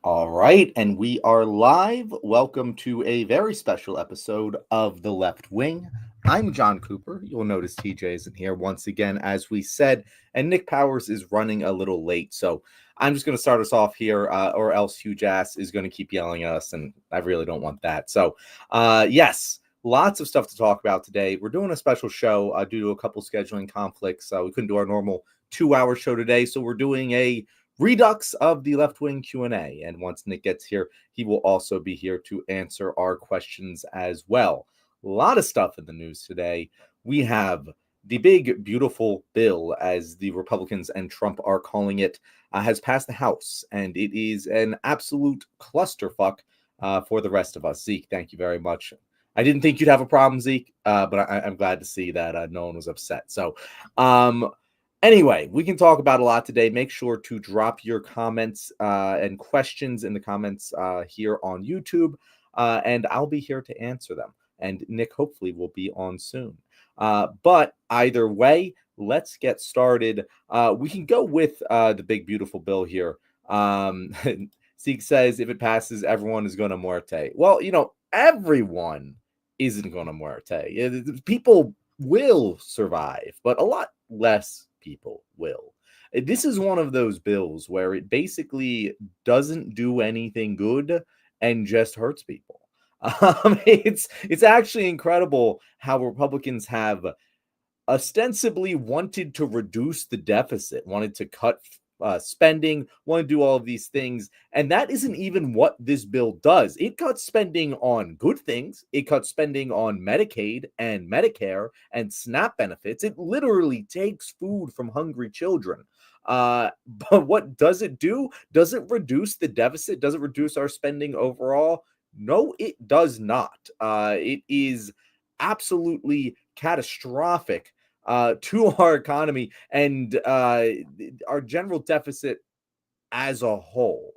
All right, and we are live. Welcome to a very special episode of The Left Wing. I'm John Cooper. You'll notice TJ isn't here once again, as we said, and Nick Powers is running a little late. So I'm just going to start us off here, or else Hugh Jass is going to keep yelling at us, and I really don't want that. So, yes, lots of stuff to talk about today. We're doing a special show due to a couple scheduling conflicts. We couldn't do our normal 2-hour show today, so we're doing a redux of the left wing Q&A, and once Nick gets here, he will also be here to answer our questions as well. A lot of stuff in the news today. We have the big beautiful bill, as the Republicans and Trump are calling it, has passed the House, and it is an absolute clusterfuck for the rest of us. Zeke, thank you very much. I didn't think you'd have a problem, Zeke, but I'm glad to see that no one was upset. So anyway, we can talk about a lot today. Make sure to drop your comments and questions in the comments here on YouTube, and I'll be here to answer them. And Nick hopefully will be on soon. But either way, let's get started. We can go with the big, beautiful bill here. Zeke says if it passes, everyone is going to muerte. Well, everyone isn't going to muerte. People will survive, but a lot less people will. This is one of those bills where it basically doesn't do anything good and just hurts people. It's actually incredible how Republicans have ostensibly wanted to reduce the deficit, wanted to cut spending, want to do all of these things. And that isn't even what this bill does. It cuts spending on good things. It cuts spending on Medicaid and Medicare and SNAP benefits. It literally takes food from hungry children. But what does it do? Does it reduce the deficit? Does it reduce our spending overall? No, it does not. It is absolutely catastrophic to our economy and our general deficit as a whole.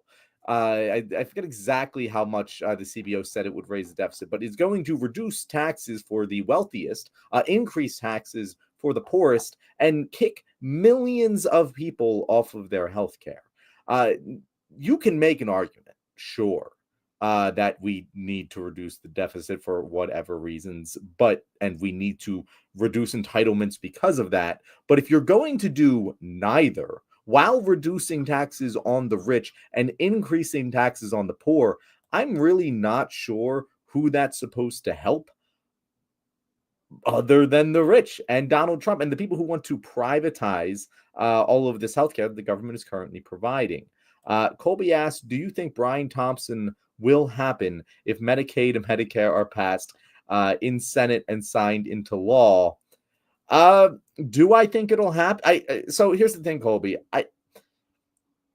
I forget exactly how much the CBO said it would raise the deficit, but it's going to reduce taxes for the wealthiest, increase taxes for the poorest, and kick millions of people off of their health care. You can make an argument, sure, that we need to reduce the deficit for whatever reasons, and we need to reduce entitlements because of that. But if you're going to do neither, while reducing taxes on the rich and increasing taxes on the poor, I'm really not sure who that's supposed to help other than the rich and Donald Trump and the people who want to privatize all of this healthcare that the government is currently providing. Colby asks, do you think Brian Thompson will happen if Medicaid and Medicare are passed in Senate and signed into law? Do I think it'll happen? So here's the thing, Colby.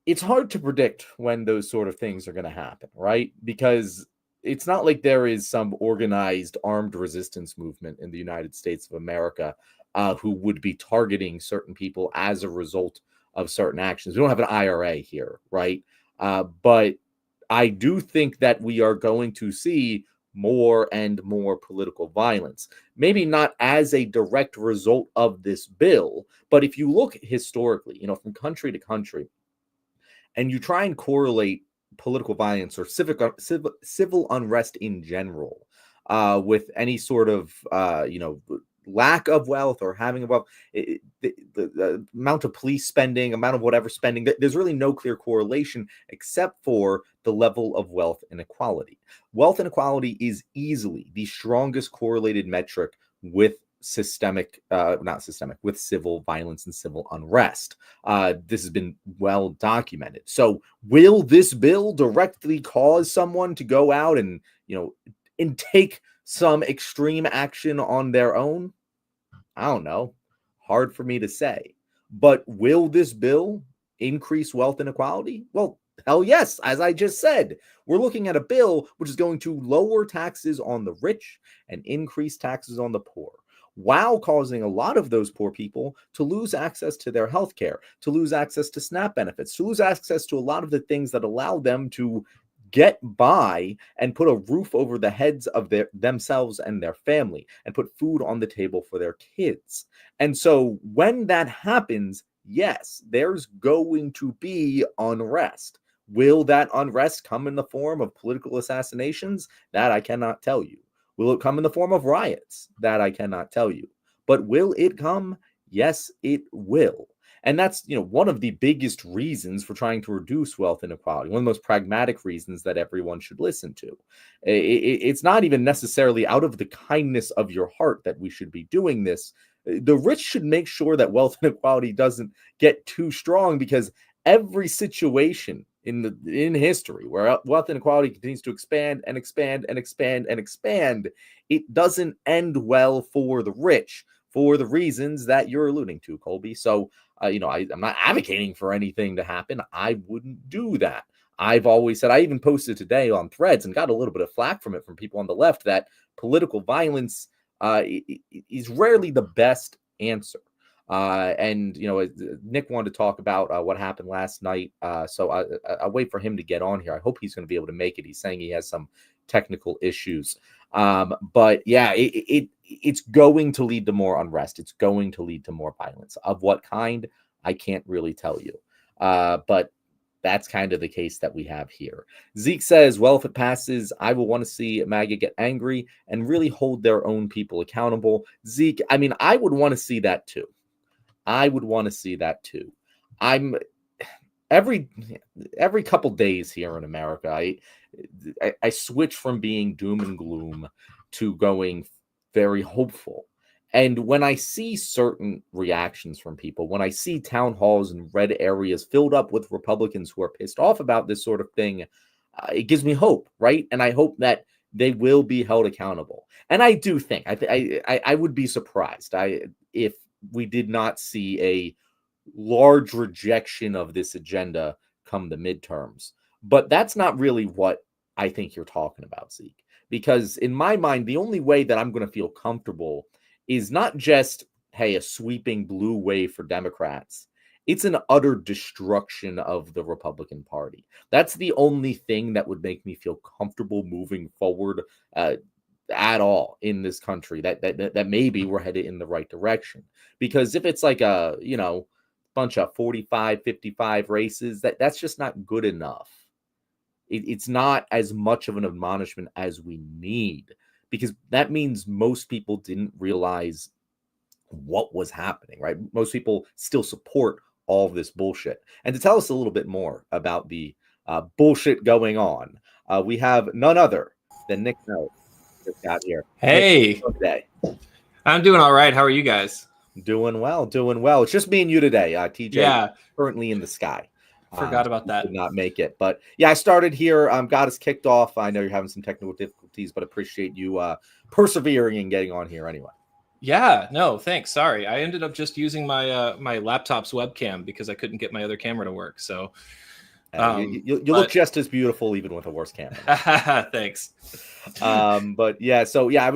It's hard to predict when those sort of things are going to happen, right? Because it's not like there is some organized armed resistance movement in the United States of America who would be targeting certain people as a result of certain actions. We don't have an IRA here, right? But I do think that we are going to see more and more political violence. Maybe not as a direct result of this bill, but if you look historically, from country to country, and you try and correlate political violence or civil unrest in general with any sort of lack of wealth or having a wealth, the amount of police spending, amount of whatever spending, there's really no clear correlation except for the level of wealth inequality. Wealth inequality is easily the strongest correlated metric with with civil violence and civil unrest. This has been well documented. So will this bill directly cause someone to go out and take some extreme action on their own? I don't know. Hard for me to say. But will this bill increase wealth inequality? Well, hell yes. As I just said, we're looking at a bill which is going to lower taxes on the rich and increase taxes on the poor, while causing a lot of those poor people to lose access to their health care, to lose access to SNAP benefits, to lose access to a lot of the things that allow them to get by and put a roof over the heads of themselves and their family and put food on the table for their kids. And so when that happens, yes, there's going to be unrest. Will that unrest come in the form of political assassinations? That I cannot tell you. Will it come in the form of riots? That I cannot tell you. But will it come? Yes, it will. And that's, one of the biggest reasons for trying to reduce wealth inequality, one of the most pragmatic reasons that everyone should listen to. It's not even necessarily out of the kindness of your heart that we should be doing this. The rich should make sure that wealth inequality doesn't get too strong, because every situation in history where wealth inequality continues to expand and expand and expand and expand, it doesn't end well for the rich, for the reasons that you're alluding to, Colby. So, I'm not advocating for anything to happen. I wouldn't do that. I've always said, I even posted today on Threads and got a little bit of flack from it from people on the left, that political violence is rarely the best answer. And Nick wanted to talk about what happened last night. So I'll wait for him to get on here. I hope he's going to be able to make it. He's saying he has some technical issues. But yeah, it's going to lead to more unrest. It's going to lead to more violence. Of what kind, I can't really tell you. But that's kind of the case that we have here. Zeke says, well, if it passes, I will want to see MAGA get angry and really hold their own people accountable. Zeke, I mean, I would want to see that too. I'm every couple days here in America, I switch from being doom and gloom to going very hopeful. And when I see certain reactions from people, when I see town halls in red areas filled up with Republicans who are pissed off about this sort of thing, it gives me hope, right? And I hope that they will be held accountable. And I do think I would be surprised if we did not see a large rejection of this agenda come the midterms. But that's not really what I think you're talking about, Zeke. Because in my mind, the only way that I'm going to feel comfortable is not just, hey, a sweeping blue wave for Democrats. It's an utter destruction of the Republican Party. That's the only thing that would make me feel comfortable moving forward at all in this country, that maybe we're headed in the right direction. Because if it's like a, bunch of 45, 55 races, that's just not good enough. It's not as much of an admonishment as we need, because that means most people didn't realize what was happening, right? Most people still support all of this bullshit. And to tell us a little bit more about the bullshit going on, we have none other than Nick Powers got here. Hey, today. I'm doing all right. How are you guys? Doing well. It's just me and you today. TJ currently in the sky. Forgot about that. Did not make it, but yeah, I started here. Got us kicked off. I know you're having some technical difficulties, but appreciate you persevering and getting on here anyway. Yeah, no, thanks. Sorry, I ended up just using my my laptop's webcam because I couldn't get my other camera to work. So you look just as beautiful even with a worse camera. Thanks. But yeah, so yeah,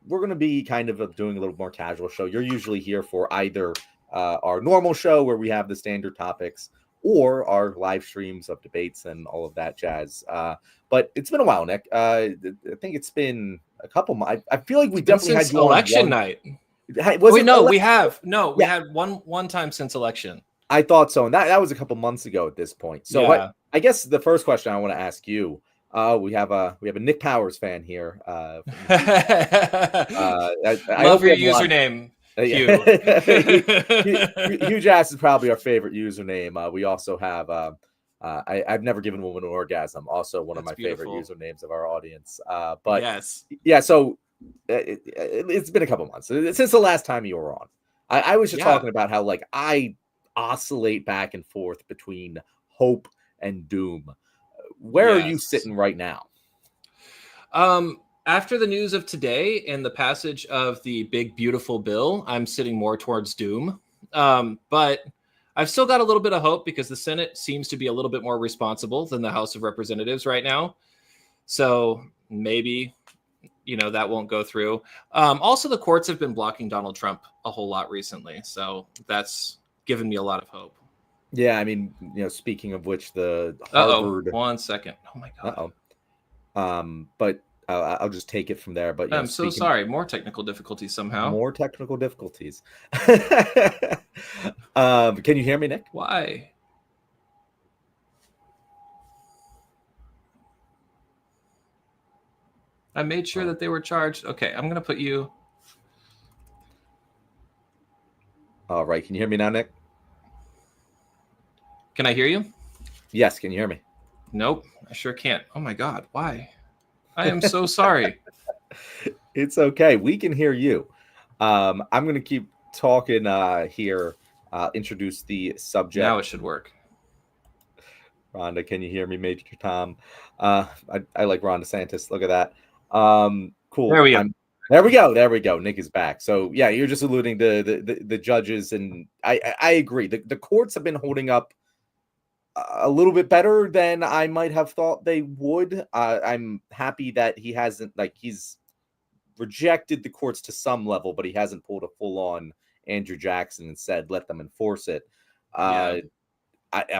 we're gonna be kind of doing a little more casual show. You're usually here for either our normal show where we have the standard topics, or our live streams of debates and all of that jazz. But it's been a while, Nick. I think it's been a couple months. I feel like we definitely had you election on night. We had one time since election. I thought so, and that was a couple months ago at this point. So I guess the first question I want to ask you, we have a Nick Powers fan here. Love your username. Huge ass is probably our favorite username. We also have I've never given a woman an orgasm, also one of my favorite usernames of our audience. But yes, yeah, so it's been a couple months since the last time you were on. I was just talking about how like I oscillate back and forth between hope and doom. Where are you sitting right now? After the news of today and the passage of the big, beautiful bill, I'm sitting more towards doom. But I've still got a little bit of hope because the Senate seems to be a little bit more responsible than the House of Representatives right now. So maybe, that won't go through. Also, the courts have been blocking Donald Trump a whole lot recently. So that's given me a lot of hope. Yeah, I mean, speaking of which, the Harvard... 1 second. Oh, my God. But I'll just take it from there. But I'm so sorry. More technical difficulties somehow. More technical difficulties. Can you hear me, Nick? Why? I made sure that they were charged. Okay, I'm gonna put you. All right, can you hear me now, Nick? Can I hear you? Yes, can you hear me? Nope, I sure can't. Oh my God, why? I am so sorry. It's okay. We can hear you. I'm going to keep talking here. Introduce the subject. Now it should work. Rhonda, can you hear me, Major Tom? I like Ron DeSantis. Look at that. Cool. There we go. There we go. There we go. Nick is back. So yeah, you're just alluding to the judges, and I agree. The courts have been holding up a little bit better than I might have thought they would. I'm happy that he hasn't, like, he's rejected the courts to some level, but he hasn't pulled a full-on Andrew Jackson and said, let them enforce it. I'm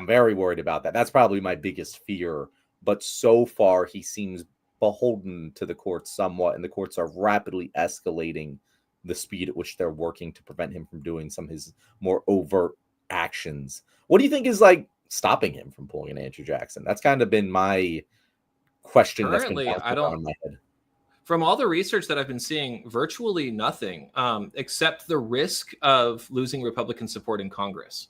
very worried about that. That's probably my biggest fear. But so far, he seems beholden to the courts somewhat, and the courts are rapidly escalating the speed at which they're working to prevent him from doing some of his more overt actions. What do you think is, like, stopping him from pulling an Andrew Jackson? That's kind of been my question. Currently, that's been on my head. From all the research that I've been seeing, virtually nothing, except the risk of losing Republican support in Congress.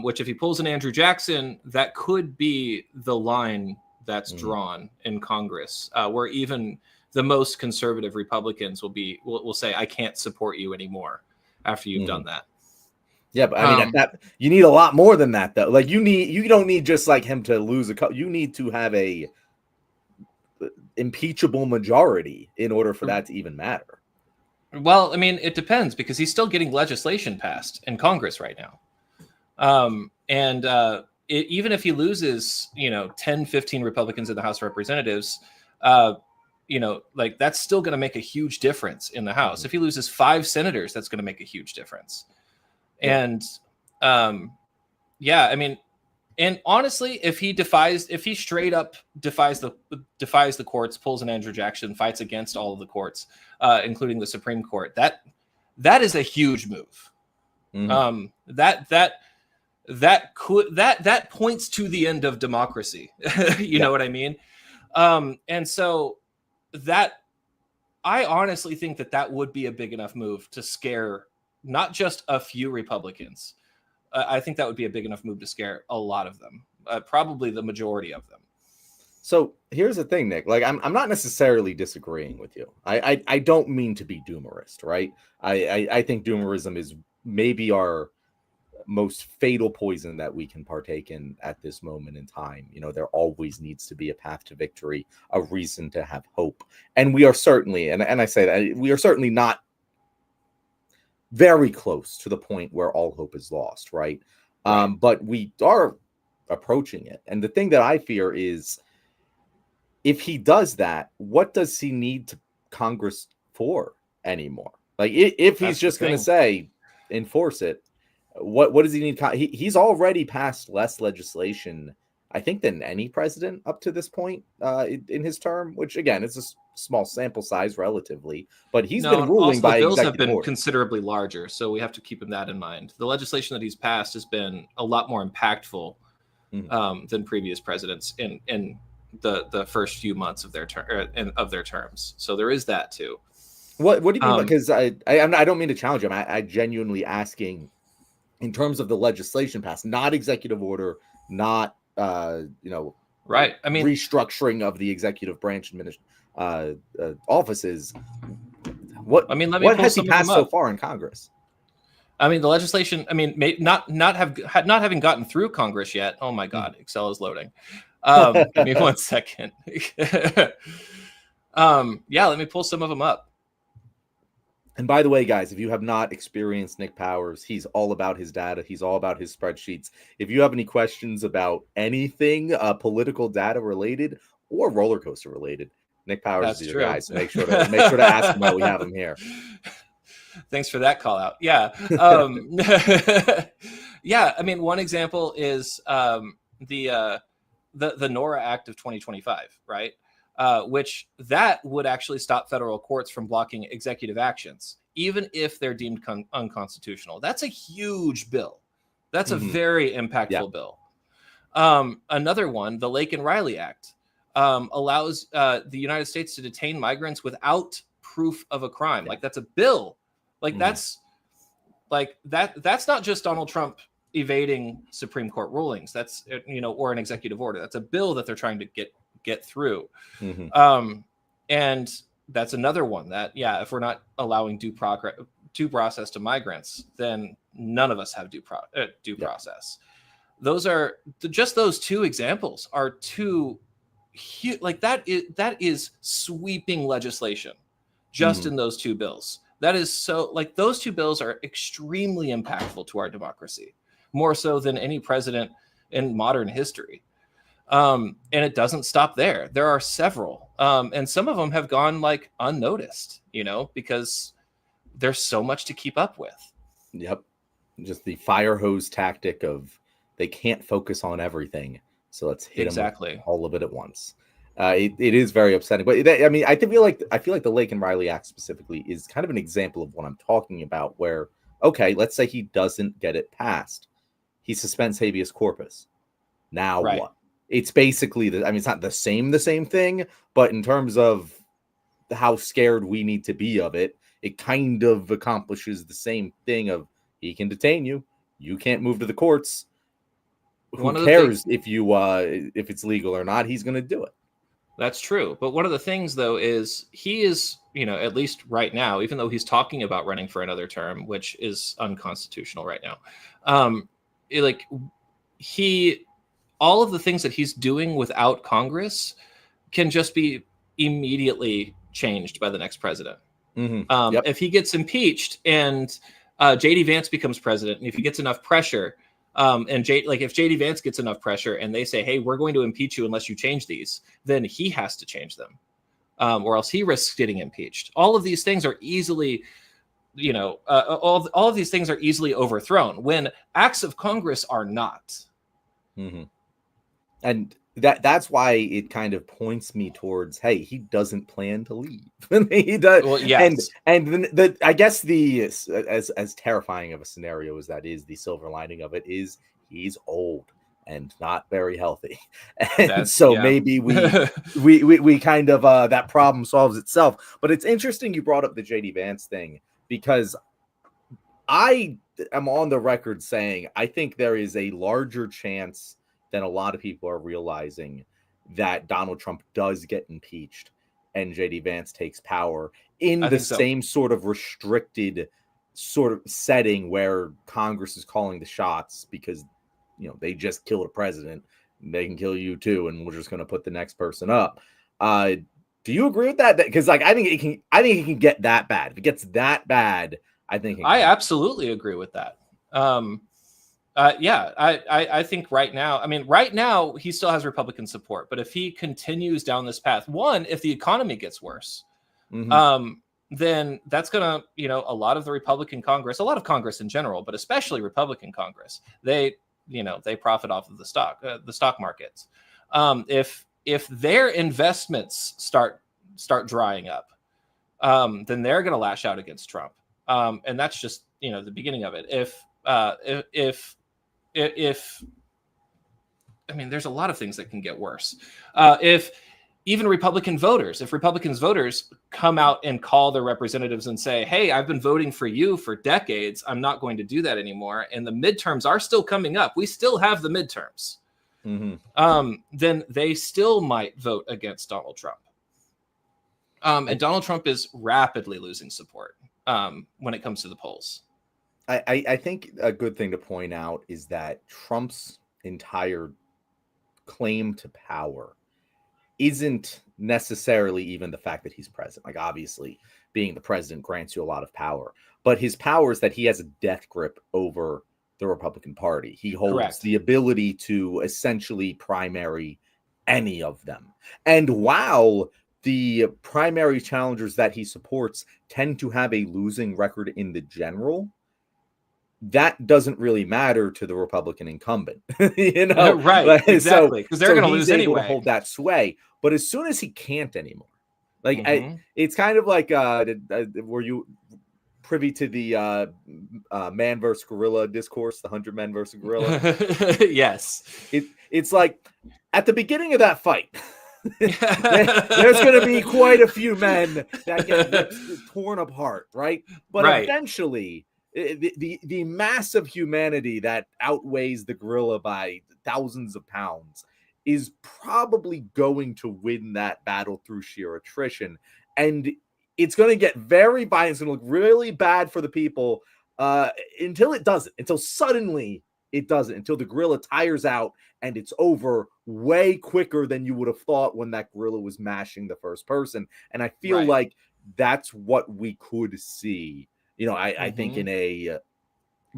Which, if he pulls an Andrew Jackson, that could be the line that's drawn in Congress, where even the most conservative Republicans will say, "I can't support you anymore" after you've done that. Yeah, but I mean, that you need a lot more than that, though. Like, you don't need just like him to lose you need to have a impeachable majority in order for that to even matter. Well, I mean, it depends, because he's still getting legislation passed in Congress right now. Even if he loses, 10, 15 Republicans in the House of Representatives, like, that's still going to make a huge difference in the House. If he loses 5 senators, that's going to make a huge difference. And, I mean, and honestly, if he straight up defies the courts, pulls an Andrew Jackson, fights against all of the courts, including the Supreme Court, that is a huge move. That points to the end of democracy. You know what I mean? And so I honestly think that would be a big enough move to scare not just a few Republicans. I think that would be a big enough move to scare a lot of them, probably the majority of them. So here's the thing, Nick. Like, I'm not necessarily disagreeing with you. I don't mean to be doomerist, right? I think doomerism is maybe our most fatal poison that we can partake in at this moment in time. There always needs to be a path to victory, a reason to have hope. And we are certainly, and I say that, we are certainly not very close to the point where all hope is lost, right? But we are approaching it. And the thing that I fear is, if he does that, what does he need to Congress for anymore? Like, if he's just going to say, enforce it, what does he need? He's already passed less legislation, I think, than any president up to this point in his term, which, again, it's a small sample size relatively, but he's been ruling by bills executive have been order. Considerably larger, so we have to keep that in mind. The legislation that he's passed has been a lot more impactful than previous presidents in the first few months of their terms. So there is that too. What do you mean? Because I don't mean to challenge him. I genuinely asking, in terms of the legislation passed, not executive order, not right. I mean, restructuring of the executive branch offices. What has he passed so far in Congress? I mean, the legislation. I mean, not having gotten through Congress yet. Oh my God, Excel is loading. Give me 1 second. Let me pull some of them up. And by the way, guys, if you have not experienced Nick Powers, he's all about his data. He's all about his spreadsheets. If you have any questions about anything political data related or roller coaster related, Nick Powers is your guy. So make sure to ask him while we have him here. Thanks for that call out. Yeah. I mean, one example is the NORA Act of 2025, right? Which that would actually stop federal courts from blocking executive actions, even if they're deemed unconstitutional. That's a huge bill. That's a very impactful bill. Another one, the Lake and Riley Act, allows the United States to detain migrants without proof of a crime. Like that's a bill. Like that's not just Donald Trump evading Supreme Court rulings. That's or an executive order. That's a bill that they're trying to get through. And that's another one that if we're not allowing due process to migrants, then none of us have due process. Those are just those two examples are two huge, like that is sweeping legislation just in those two bills. That is so, like, those two bills are extremely impactful to our democracy, more so than any president in modern history. And it doesn't stop there. There are several, and some of them have gone like unnoticed, because there's so much to keep up with. Yep. Just the fire hose tactic of they can't focus on everything. So let's hit them with all of it at once. It is very upsetting, but I feel like the Laken Riley Act specifically is kind of an example of what I'm talking about, where, okay, let's say he doesn't get it passed. He suspends habeas corpus. Now what? It's basically it's not the same thing, but in terms of how scared we need to be of it, it kind of accomplishes the same thing of he can detain you. You can't move to the courts. Who cares if it's legal or not? He's going to do it. That's true. But one of the things, though, is he is, at least right now, even though he's talking about running for another term, which is unconstitutional right now, all of the things that he's doing without Congress can just be immediately changed by the next president. If he gets impeached and JD Vance becomes president, and if he gets enough pressure, if JD Vance gets enough pressure and they say, hey, we're going to impeach you unless you change these, then he has to change them, or else he risks getting impeached. All of these things are easily, all of these things are easily overthrown when acts of Congress are not. And that's why it kind of points me towards, hey, he doesn't plan to leave. He does. Well, yes. And I guess as terrifying of a scenario as that is, the silver lining of it is he's old and not very healthy. And maybe we kind of that problem solves itself. But it's interesting you brought up the JD Vance thing, because I am on the record saying I think there is a larger chance than a lot of people are realizing that Donald Trump does get impeached and JD Vance takes power in the same sort of restricted sort of setting where Congress is calling the shots, because they just killed a president, they can kill you too, and we're just going to put the next person up. Do you agree with that? Because I think it can get that bad. If it gets that bad, I absolutely agree with that. I think right now he still has Republican support, but if he continues down this path, if the economy gets worse, then that's going to, a lot of the Republican Congress, a lot of Congress in general, but especially Republican Congress, they profit off of the stock markets. If their investments start drying up, then they're going to lash out against Trump. And that's just, the beginning of it. If there's a lot of things that can get worse. If Republicans voters come out and call their representatives and say, hey, I've been voting for you for decades, I'm not going to do that anymore, and the midterms are still coming up, we still have the midterms, then they still might vote against Donald Trump. And Donald Trump is rapidly losing support when it comes to the polls. I think a good thing to point out is that Trump's entire claim to power isn't necessarily even the fact that he's president. Like, obviously, being the president grants you a lot of power, but his power is that he has a death grip over the Republican Party. He holds the ability to essentially primary any of them. And while the primary challengers that he supports tend to have a losing record in the general, that doesn't really matter to the Republican incumbent, right? Exactly, because they're going to lose anyway. Hold that sway, but as soon as he can't anymore, it's kind of like, were you privy to the man versus gorilla discourse, the 100 men versus gorilla? Yes, it's like at the beginning of that fight, There's going to be quite a few men that get torn apart, right? But Right. eventually, the mass of humanity that outweighs the gorilla by thousands of pounds is probably going to win that battle through sheer attrition. And it's going to get very violent. It's going to look really bad for the people until it doesn't, until suddenly it doesn't, until the gorilla tires out and it's over way quicker than you would have thought when that gorilla was mashing the first person. And I feel like that's what we could see, you know, I think in a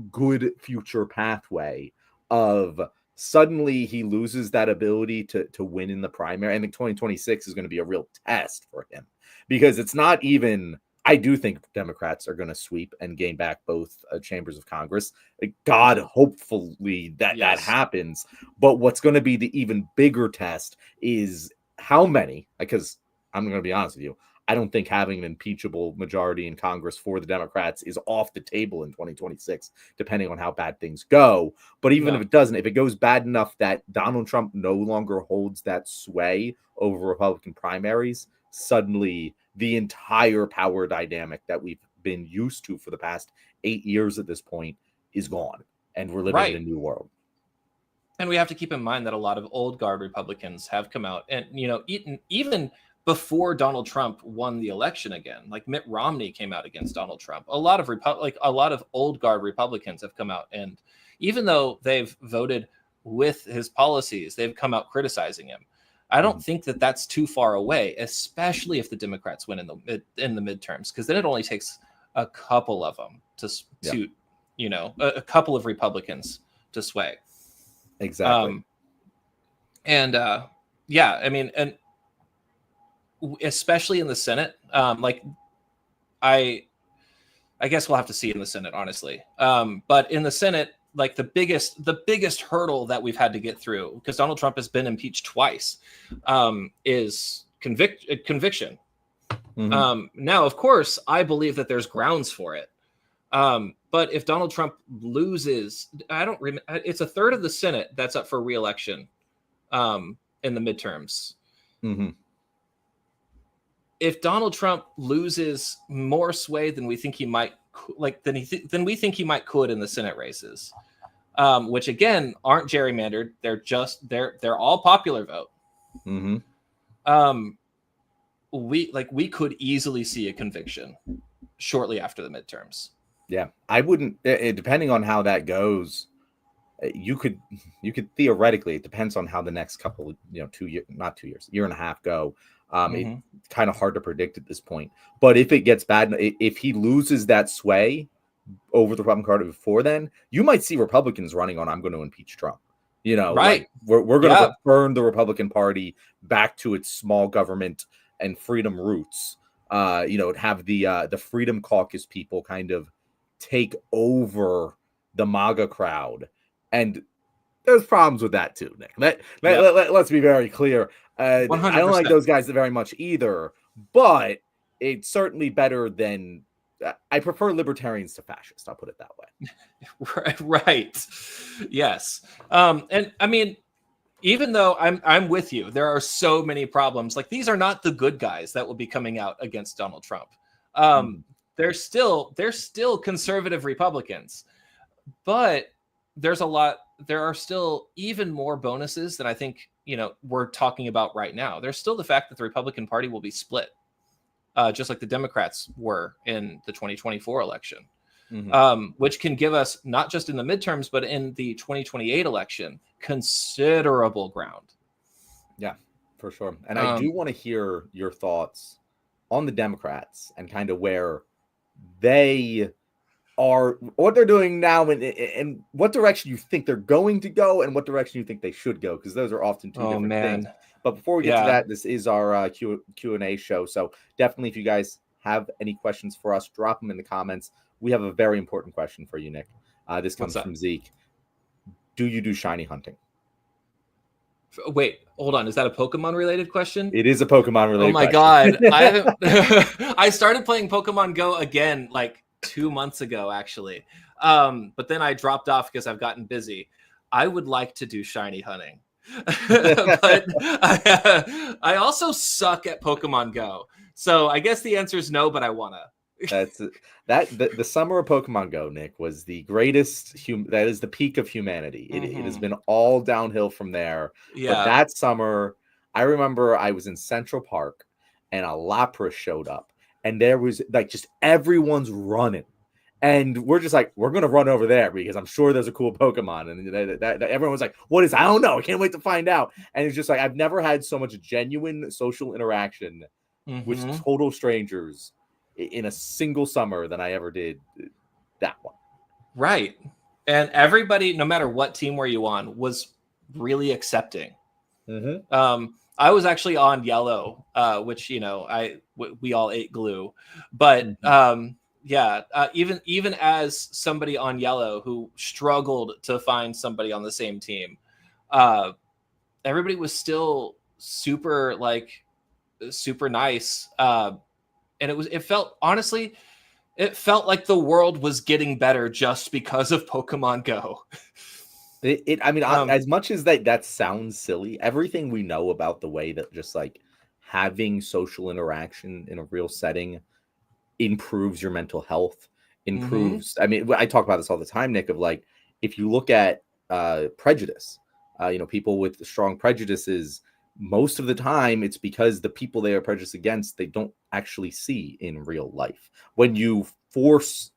good future pathway of suddenly he loses that ability to win in the primary. I think 2026 is going to be a real test for him, because it's not even, I do think Democrats are going to sweep and gain back both chambers of Congress. God, hopefully that happens. But what's going to be the even bigger test is how many, because I'm going to be honest with you, I don't think having an impeachable majority in Congress for the Democrats is off the table in 2026, depending on how bad things go. But even if it doesn't, if it goes bad enough that Donald Trump no longer holds that sway over Republican primaries, suddenly the entire power dynamic that we've been used to for the past 8 years at this point is gone. And we're living in a new world. And we have to keep in mind that a lot of old guard Republicans have come out, and, you know, even before Donald Trump won the election again, like Mitt Romney came out against Donald Trump. A lot of old guard Republicans have come out, and even though they've voted with his policies, they've come out criticizing him. I don't think that that's too far away, especially if the Democrats win in the midterms, because then it only takes a couple of them to you know, a couple of Republicans to sway. Exactly. I mean, and especially in the Senate, like I guess we'll have to see in the Senate, honestly. But in the Senate, like the biggest hurdle that we've had to get through, because Donald Trump has been impeached twice, is conviction. Now, of course, I believe that there's grounds for it. But if Donald Trump loses, it's a third of the Senate that's up for re-election in the midterms. If Donald Trump loses more sway than we think he might, than we think he might could in the Senate races, which again aren't gerrymandered, they're all popular vote. We could easily see a conviction shortly after the midterms. Yeah, I wouldn't. Depending on how that goes, you could theoretically. It depends on how the next couple, year and a half go. It's kind of hard to predict at this point. But if it gets bad, if he loses that sway over the Republican Party before then, you might see Republicans running on, I'm going to impeach Trump. You know, right? Like we're going to return the Republican Party back to its small government and freedom roots. Have the Freedom Caucus people kind of take over the MAGA crowd, and there's problems with that too, Nick. Let's be very clear. 100%. I don't like those guys very much either, but it's certainly better than. I prefer libertarians to fascists. I'll put it that way. Right. Yes. And I mean, even though I'm with you, there are so many problems. Like, these are not the good guys that will be coming out against Donald Trump. They're still conservative Republicans, but there are still even more bonuses than I think, we're talking about right now. There's still the fact that the Republican Party will be split, just like the Democrats were in the 2024 election, which can give us, not just in the midterms, but in the 2028 election, considerable ground. Yeah, for sure. And I do want to hear your thoughts on the Democrats and kind of where they are, what they're doing now, and what direction you think they're going to go and what direction you think they should go, because those are often two different things. But before we get to that, this is our Q&A show. So definitely, if you guys have any questions for us, drop them in the comments. We have a very important question for you, Nick. This comes from Zeke. Do you do shiny hunting? Wait, hold on. Is that a Pokemon related question? It is a Pokemon related question. Oh my God. I started playing Pokemon Go again like 2 months ago, actually. But then I dropped off because I've gotten busy. I would like to do shiny hunting. but I also suck at Pokemon Go. So I guess the answer is no, but I wanna. That's the summer of Pokemon Go, Nick, was the greatest that is the peak of humanity. It has been all downhill from there. Yeah. But that summer, I remember I was in Central Park and a Lapras showed up, and there was like just everyone's running. And we're just like, we're gonna run over there because I'm sure there's a cool Pokemon. And that everyone was like, what is? I don't know. I can't wait to find out. And it's just like I've never had so much genuine social interaction with total strangers in a single summer than I ever did that one. Right. And everybody, no matter what team were you on, was really accepting. I was actually on yellow, which, you know, we all ate glue, but even as somebody on yellow who struggled to find somebody on the same team, everybody was still super nice. And it felt like the world was getting better just because of Pokemon Go. As much as that sounds silly, everything we know about the way that just like having social interaction in a real setting improves your mental health, improves. I mean, I talk about this all the time, Nick, of like, if you look at prejudice, people with strong prejudices, most of the time it's because the people they are prejudiced against, they don't actually see in real life. When you force,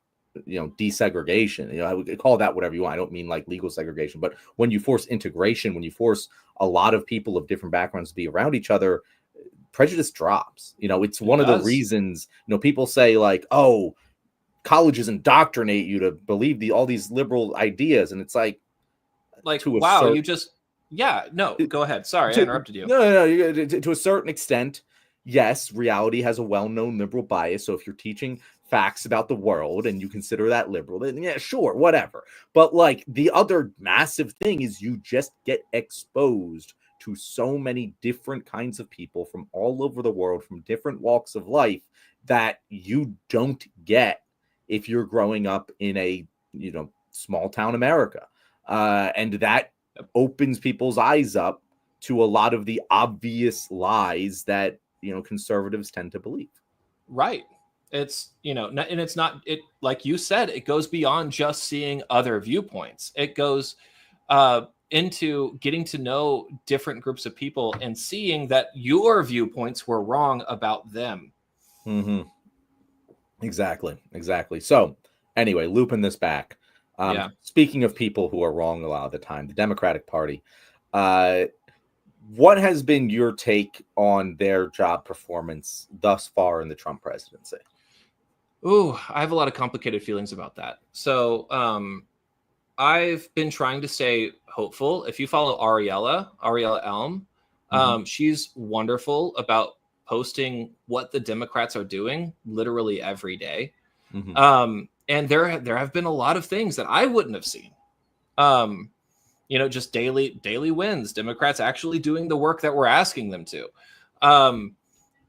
desegregation, I would call that whatever you want. I don't mean like legal segregation, but when you force integration, when you force a lot of people of different backgrounds to be around each other, prejudice drops. It's one of the reasons, people say like, oh, colleges indoctrinate you to believe all these liberal ideas. And it's like wow, you just, yeah, no, go ahead. Sorry, I interrupted you. No. To a certain extent, yes, reality has a well-known liberal bias. So if you're teaching facts about the world and you consider that liberal, then yeah, sure, whatever. But like the other massive thing is you just get exposed to so many different kinds of people from all over the world, from different walks of life that you don't get if you're growing up in a, small town America. And that opens people's eyes up to a lot of the obvious lies that conservatives tend to believe. Right. It's and it's not, it, like you said, it goes beyond just seeing other viewpoints. It goes into getting to know different groups of people and seeing that your viewpoints were wrong about them. Exactly. So anyway, looping this back. Speaking of people who are wrong a lot of the time, the Democratic Party, what has been your take on their job performance thus far in the Trump presidency? Ooh, I have a lot of complicated feelings about that. So I've been trying to stay hopeful. If you follow Ariella Elm, she's wonderful about posting what the Democrats are doing literally every day. And there have been a lot of things that I wouldn't have seen. Just daily wins, Democrats actually doing the work that we're asking them to.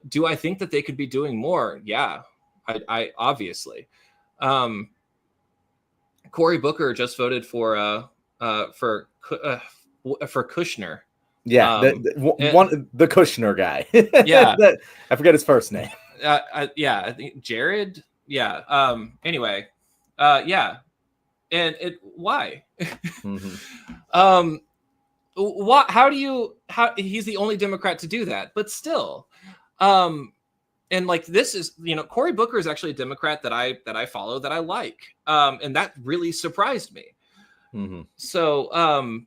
Do I think that they could be doing more? Yeah, I obviously. Cory Booker just voted for Kushner. Yeah, the Kushner guy. Yeah, I forget his first name. I think Jared. Yeah. Anyway. Yeah. And why? What? How he's the only Democrat to do that, but still. And like this is, Cory Booker is actually a Democrat that I follow, that I like, and that really surprised me. So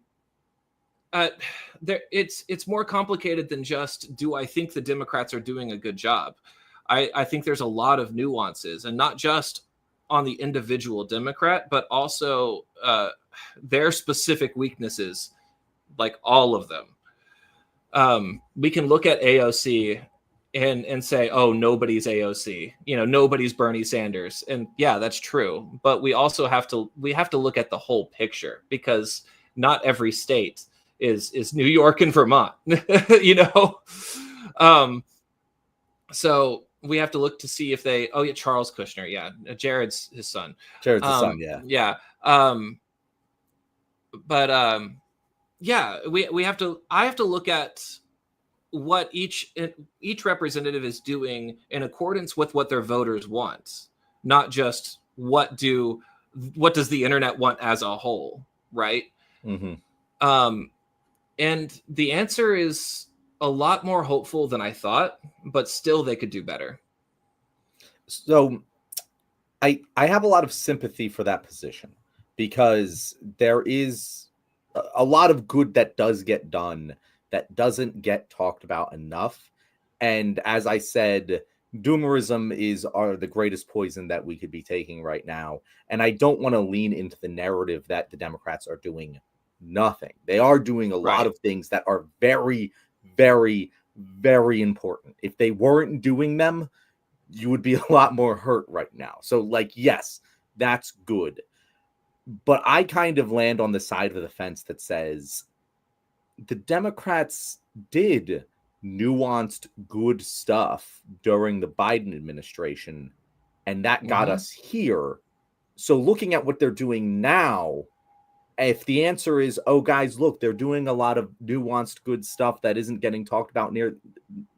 it's more complicated than just, do I think the Democrats are doing a good job? I think there's a lot of nuances, and not just on the individual Democrat, but also their specific weaknesses, like all of them. We can look at AOC and say, oh, nobody's AOC, nobody's Bernie Sanders. And yeah, that's true. But we also have to look at the whole picture, because not every state is New York and Vermont, so we have to look to see if they, Charles Kushner. Yeah. Jared's his son. Jared's his son. Yeah. Yeah. But yeah, we have to. I have to look at what each representative is doing in accordance with what their voters want, not just what does the internet want as a whole, right? Mm-hmm. And the answer is a lot more hopeful than I thought, but still they could do better. So I have a lot of sympathy for that position, because there is a lot of good that does get done that doesn't get talked about enough. And as I said, doomerism are the greatest poison that we could be taking right now. And I don't want to lean into the narrative that the Democrats are doing nothing. They are doing a lot of things that are very, very, very important. If they weren't doing them, you would be a lot more hurt right now. So, like, yes, that's good. But I kind of land on the side of the fence that says the Democrats did nuanced good stuff during the Biden administration, and that got us here. So looking at what they're doing now, if the answer is, oh, guys, look, they're doing a lot of nuanced good stuff that isn't getting talked about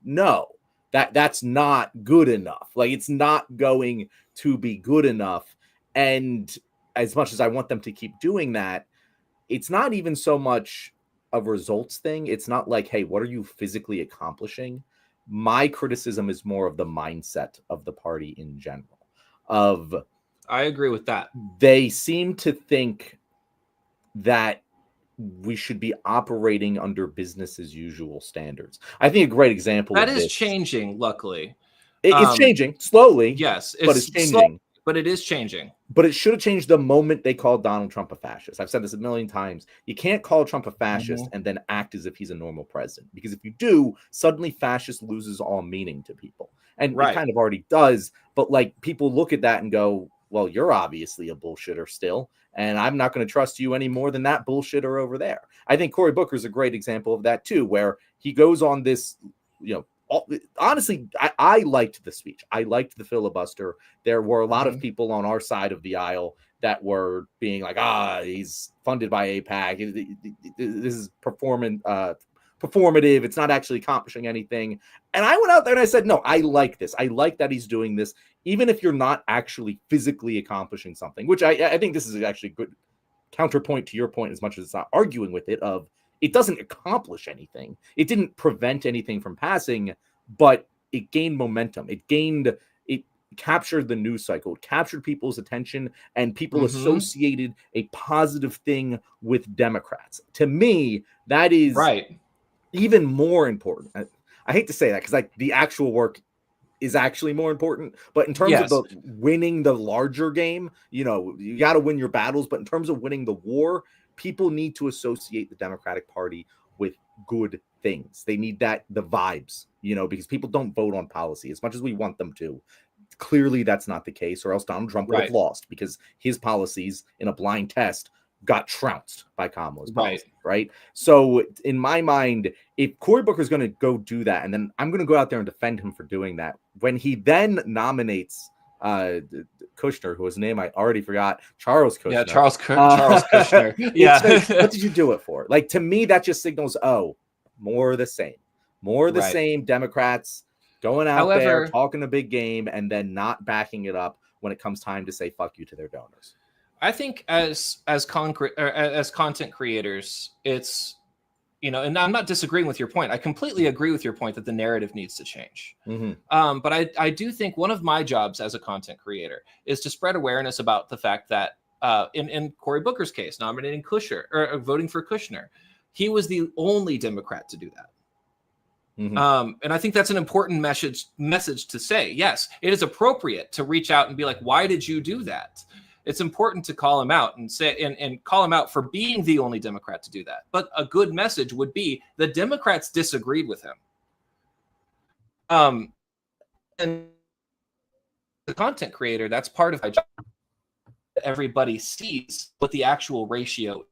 no, that's not good enough. Like, it's not going to be good enough. And as much as I want them to keep doing that, it's not even so much a results thing. It's not like, hey, what are you physically accomplishing? My criticism is more of the mindset of the party in general. I agree with that. They seem to think that we should be operating under business as usual standards. I think a great example that of is this, changing, luckily. It's changing slowly. Yes, but it's changing. But it is changing. But it should have changed the moment they called Donald Trump a fascist. I've said this a million times. You can't call Trump a fascist and then act as if he's a normal president. Because if you do, suddenly fascist loses all meaning to people. And it kind of already does. But like, people look at that and go, well, you're obviously a bullshitter still. And I'm not going to trust you any more than that bullshitter over there. I think Cory Booker is a great example of that too, where he goes on this, honestly, I liked the speech. I liked the filibuster. There were a lot of people on our side of the aisle that were being like, he's funded by AIPAC. This is performative. It's not actually accomplishing anything. And I went out there and I said, no, I like this. I like that he's doing this, even if you're not actually physically accomplishing something, which I think this is actually a good counterpoint to your point, as much as it's not arguing with it, of it doesn't accomplish anything. It didn't prevent anything from passing, but it gained momentum. It captured the news cycle. It captured people's attention, and people associated a positive thing with Democrats. To me, that is even more important. I hate to say that, because the actual work is actually more important, but in terms of the winning the larger game, you got to win your battles. But in terms of winning the war, people need to associate the Democratic Party with good things. They need the vibes, because people don't vote on policy as much as we want them to. Clearly, that's not the case, or else Donald Trump would have lost, because his policies in a blind test got trounced by Kamala's policy, right? So in my mind, if Cory Booker is going to go do that, and then I'm going to go out there and defend him for doing that, when he then nominates Kushner, whose name I already forgot, Charles Kushner. Yeah, Charles Kushner. Yeah. Like, what did you do it for? Like, to me, that just signals, more of the same. More of the same. Democrats going out there, talking a big game, and then not backing it up when it comes time to say fuck you to their donors. I think as content creators, it's, and I'm not disagreeing with your point. I completely agree with your point that the narrative needs to change. But I do think one of my jobs as a content creator is to spread awareness about the fact that in Cory Booker's case, nominating Kushner or voting for Kushner, he was the only Democrat to do that. And I think that's an important message to say. Yes, it is appropriate to reach out and be like, why did you do that? It's important to call him out and say and call him out for being the only Democrat to do that. But a good message would be the Democrats disagreed with him. And the content creator, that's part of my job. Everybody sees what the actual ratio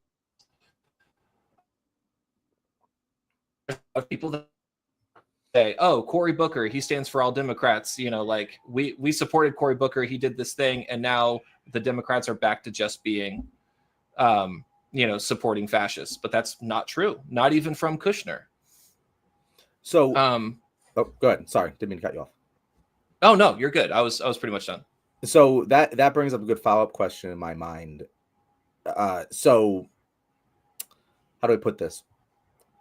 of people that say, oh, Cory Booker, he stands for all Democrats. Like we supported Cory Booker. He did this thing. And now the Democrats are back to just being supporting fascists, but that's not true. Not even from Kushner. So, go ahead. Sorry, didn't mean to cut you off. Oh no, you're good. I was pretty much done. So that brings up a good follow-up question in my mind. So how do I put this?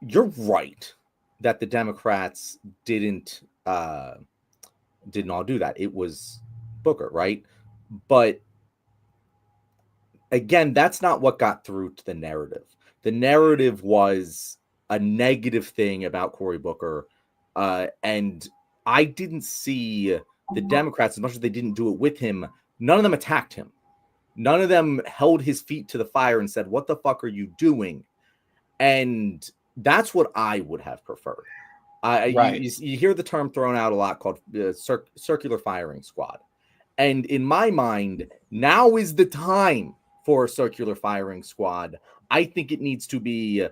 You're right that the Democrats didn't all do that. It was Booker, right? But again, that's not what got through to the narrative. The narrative was a negative thing about Cory Booker, and I didn't see the Democrats, as much as they didn't do it with him, none of them attacked him. None of them held his feet to the fire and said, "What the fuck are you doing?" And that's what I would have preferred. Right. You hear the term thrown out a lot called circular firing squad. And in my mind, now is the time for a circular firing squad. I think it needs to be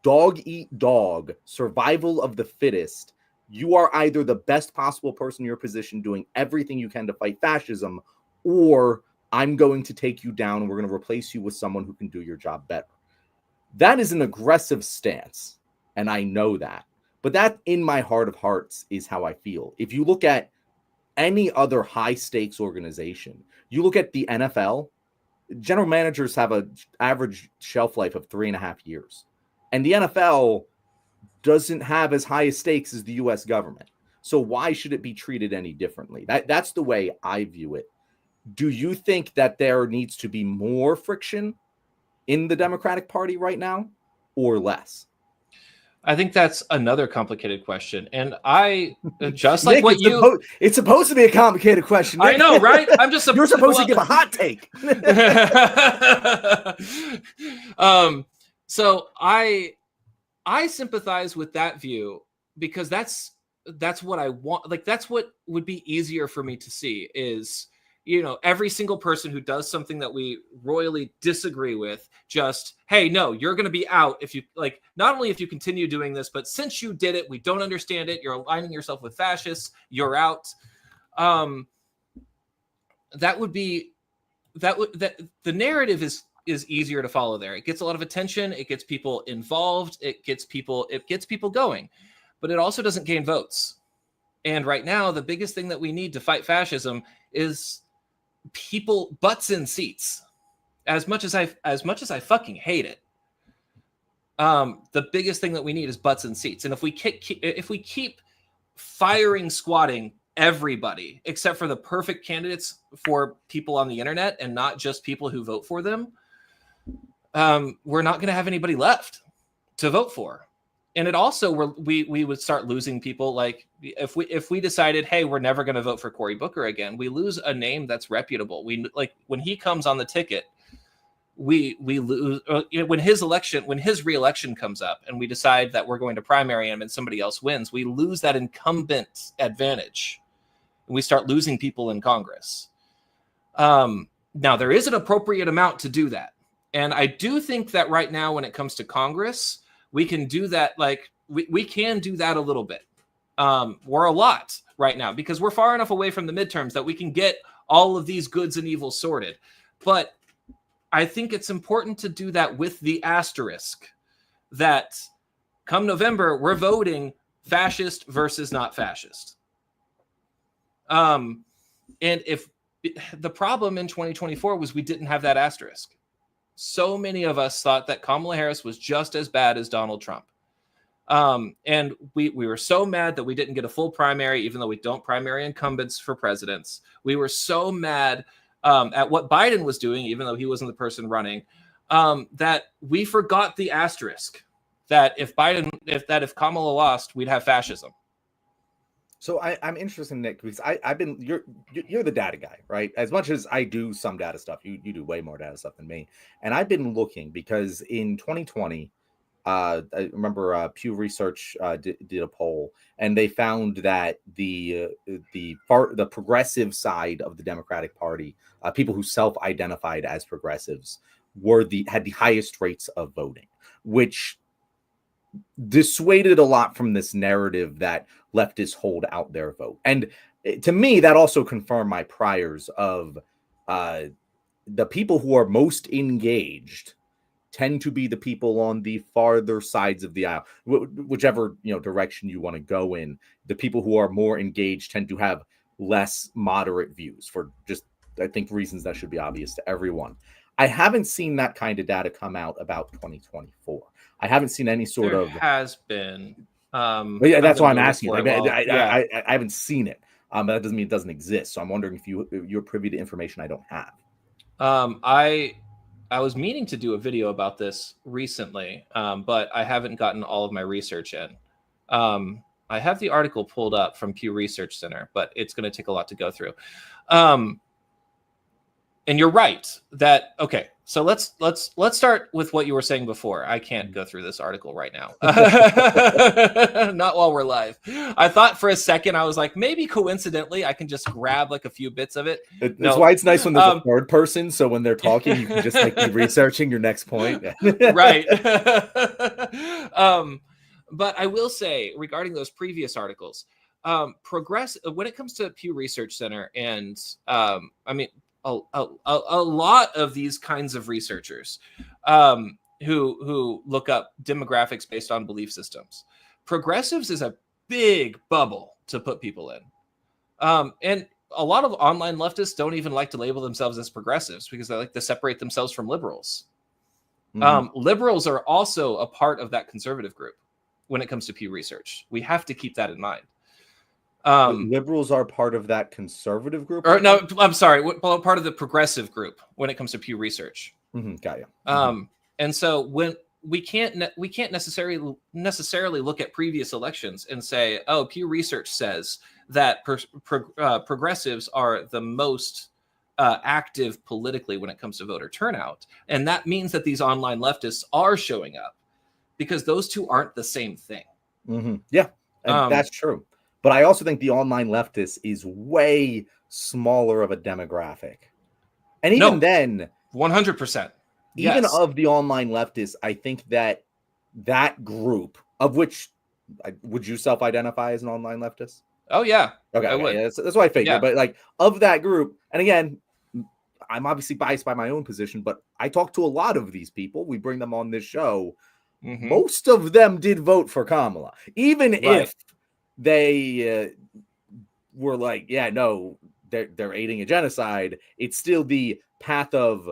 dog eat dog, survival of the fittest. You are either the best possible person in your position doing everything you can to fight fascism, or I'm going to take you down and we're going to replace you with someone who can do your job better. That is an aggressive stance, and I know that. But that, in my heart of hearts, is how I feel. If you look at any other high-stakes organization, you look at the NFL, general managers have an average shelf life of 3.5 years. And the NFL doesn't have as high a stakes as the U.S. government. So why should it be treated any differently? That's the way I view it. Do you think that there needs to be more friction in the Democratic Party right now or less? I think that's another complicated question. And I, just Nick, like what it's supposed to be a complicated question. Nick. I know, right? I'm just you're supposed to give a hot take. So I sympathize with that view because that's what I want. Like, that's what would be easier for me to see is, every single person who does something that we royally disagree with, just, hey, no, you're going to be out if you, like, not only if you continue doing this, but since you did it, we don't understand it. You're aligning yourself with fascists. You're out. That the narrative is easier to follow there. It gets a lot of attention. It gets people involved. It gets people going, but it also doesn't gain votes. And right now, the biggest thing that we need to fight fascism is people butts in seats. As much as I fucking hate it, the biggest thing that we need is butts in seats. And if we keep firing squatting everybody except for the perfect candidates for people on the internet and not just people who vote for them, we're not going to have anybody left to vote for. And it also, we would start losing people. Like if we decided, hey, we're never going to vote for Cory Booker again, we lose a name that's reputable. We, like, when he comes on the ticket, we lose when his re-election comes up and we decide that we're going to primary him and somebody else wins, we lose that incumbent advantage and we start losing people in Congress. Now there is an appropriate amount to do that. And I do think that right now, when it comes to Congress, we can do that. Like we can do that a little bit. We're a lot right now because we're far enough away from the midterms that we can get all of these goods and evils sorted. But I think it's important to do that with the asterisk that come November, we're voting fascist versus not fascist. And if the problem in 2024 was we didn't have that asterisk. So many of us thought that Kamala Harris was just as bad as Donald Trump. And we were so mad that we didn't get a full primary, even though we don't primary incumbents for presidents. We were so mad at what Biden was doing, even though he wasn't the person running, that we forgot the asterisk that if Kamala lost, we'd have fascism. So I'm interested, Nick, because you're the data guy, right? As much as I do some data stuff, you do way more data stuff than me. And I've been looking because in 2020, I remember Pew Research did a poll, and they found that the progressive side of the Democratic Party, people who self-identified as progressives, had the highest rates of voting, which dissuaded a lot from this narrative that leftists hold out their vote. And to me, that also confirmed my priors of the people who are most engaged tend to be the people on the farther sides of the aisle, whichever direction you want to go in. The people who are more engaged tend to have less moderate views for just, I think, reasons that should be obvious to everyone. I haven't seen that kind of data come out about 2024. I haven't seen any sort there of has been. Yeah, that's why I'm asking. I I haven't seen it. But that doesn't mean it doesn't exist. So I'm wondering if you're privy to information I don't have. I was meaning to do a video about this recently, but I haven't gotten all of my research in. I have the article pulled up from Pew Research Center, but it's going to take a lot to go through. And you're right that, okay, so let's start with what you were saying before. I can't go through this article right now. Not while we're live. I thought for a second, I was like, maybe coincidentally, I can just grab like a few bits of it. That's why it's nice when there's a third person. So when they're talking, you can just like be researching your next point. Right. But I will say regarding those previous articles, when it comes to Pew Research Center, and I mean, a lot of these kinds of researchers who look up demographics based on belief systems. Progressives is a big bubble to put people in. And a lot of online leftists don't even like to label themselves as progressives because they like to separate themselves from liberals. Liberals are also a part of that conservative group when it comes to Pew Research. We have to keep that in mind. Liberals are part of that conservative group? Or no, I'm sorry, part of the progressive group when it comes to Pew Research. Got you. And so when we can't necessarily look at previous elections and say, oh, Pew Research says that progressives are the most active politically when it comes to voter turnout, and that means that these online leftists are showing up, because those two aren't the same thing. Yeah, and that's true. But I also think the online leftist is way smaller of a demographic. And even then, 100%. Even of the online leftists, I think that group, of which, would you self-identify as an online leftist? Oh, yeah. Okay. Yeah, that's what I figured. Yeah. But like, of that group, and again, I'm obviously biased by my own position, but I talk to a lot of these people. We bring them on this show. Most of them did vote for Kamala. Even if they were like, yeah, no, they're aiding a genocide, it's still the path of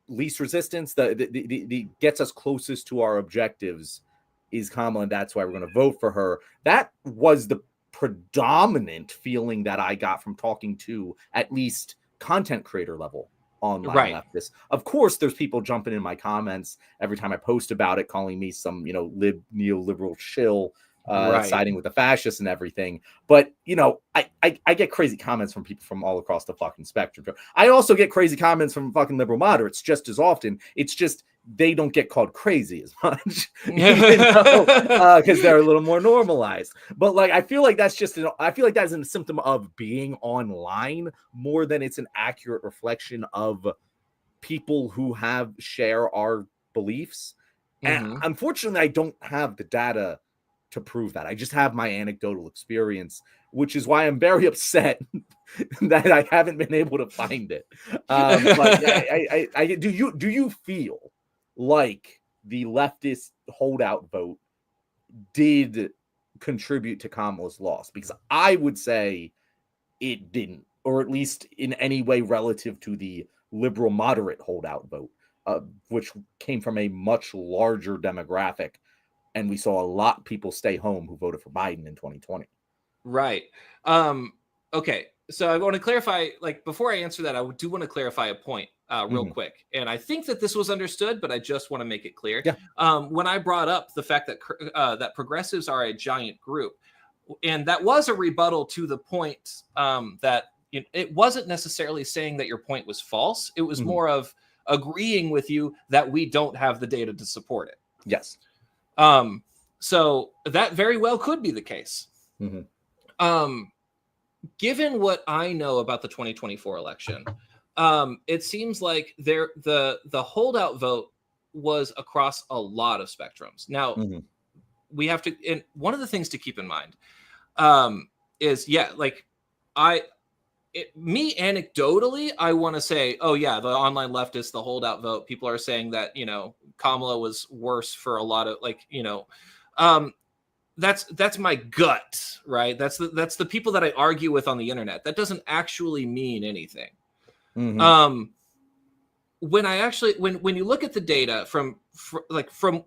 least resistance, the gets us closest to our objectives is Kamala, and that's why we're going to vote for her. That was the predominant feeling that I got from talking to at least content creator level online leftists. Of course, there's people jumping in my comments every time I post about it, calling me some, neoliberal shill, siding with the fascists and everything. But I get crazy comments from people from all across the fucking spectrum. I also get crazy comments from fucking liberal moderates just as often. It's just they don't get called crazy as much, because they're a little more normalized. But like, I feel like that's a symptom of being online more than it's an accurate reflection of people who share our beliefs. And unfortunately, I don't have the data to prove that. I just have my anecdotal experience, which is why I'm very upset that I haven't been able to find it. But do you feel like the leftist holdout vote did contribute to Kamala's loss? Because I would say it didn't, or at least in any way relative to the liberal moderate holdout vote, which came from a much larger demographic. And we saw a lot of people stay home who voted for Biden in 2020. Right. Okay. So I want to clarify, like, before I answer that, I do want to clarify a point real quick. And I think that this was understood, but I just want to make it clear. Yeah. When I brought up the fact that that progressives are a giant group, and that was a rebuttal to the point that it wasn't necessarily saying that your point was false. It was more of agreeing with you that we don't have the data to support it. Yes. So that very well could be the case. Given what I know about the 2024 election, it seems like the holdout vote was across a lot of spectrums. Now, we have to, and one of the things to keep in mind is, like me anecdotally, I want to say, oh yeah, the online leftists, the holdout vote, people are saying that, Kamala was worse for a lot of that's my gut, right? That's the people that I argue with on the internet. That doesn't actually mean anything. Mm-hmm. When you look at the data from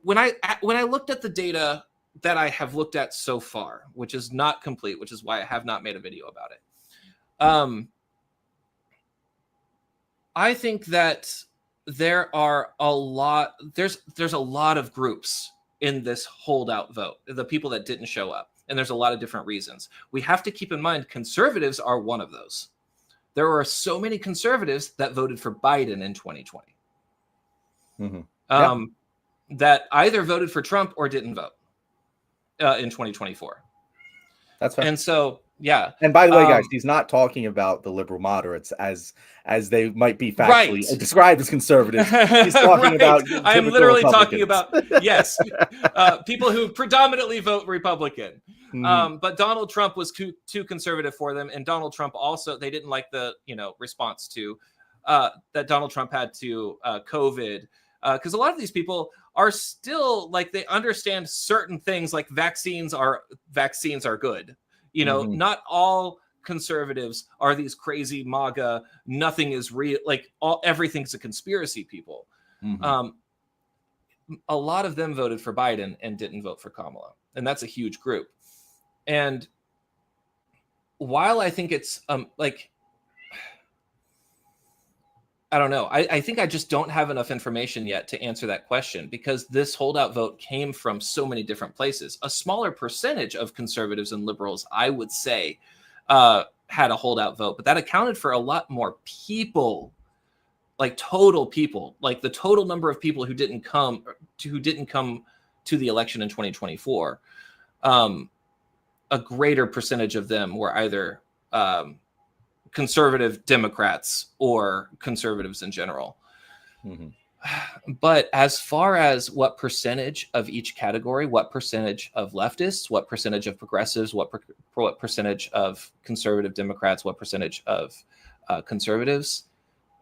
when I looked at the data that I have looked at so far, which is not complete, which is why I have not made a video about it. I think that there's a lot of groups in this holdout vote, the people that didn't show up, and there's a lot of different reasons. We have to keep in mind conservatives are one of those. There are so many conservatives that voted for Biden in 2020. Mm-hmm. That either voted for Trump or didn't vote in 2024. That's fair. And so, yeah. And by the way, guys, he's not talking about the liberal moderates as they might be factually described as conservatives. He's talking about. I am literally talking about people who predominantly vote Republican. Mm-hmm. But Donald Trump was too conservative for them, and Donald Trump also, they didn't like the response to that Donald Trump had to COVID, because a lot of these people are still like, they understand certain things, like vaccines are good. Mm-hmm. Not all conservatives are these crazy MAGA, nothing is real, like everything's a conspiracy people. Mm-hmm. A lot of them voted for Biden and didn't vote for Kamala, and that's a huge group. And while I think it's I don't know. I think I just don't have enough information yet to answer that question, because this holdout vote came from so many different places. A smaller percentage of conservatives and liberals, I would say, had a holdout vote, but that accounted for a lot more people, like total people, like the total number of people who didn't come to the election in 2024. A greater percentage of them were either conservative Democrats or conservatives in general. Mm-hmm. But as far as what percentage of each category, what percentage of leftists, what percentage of progressives, what percentage of conservative Democrats, what percentage of conservatives,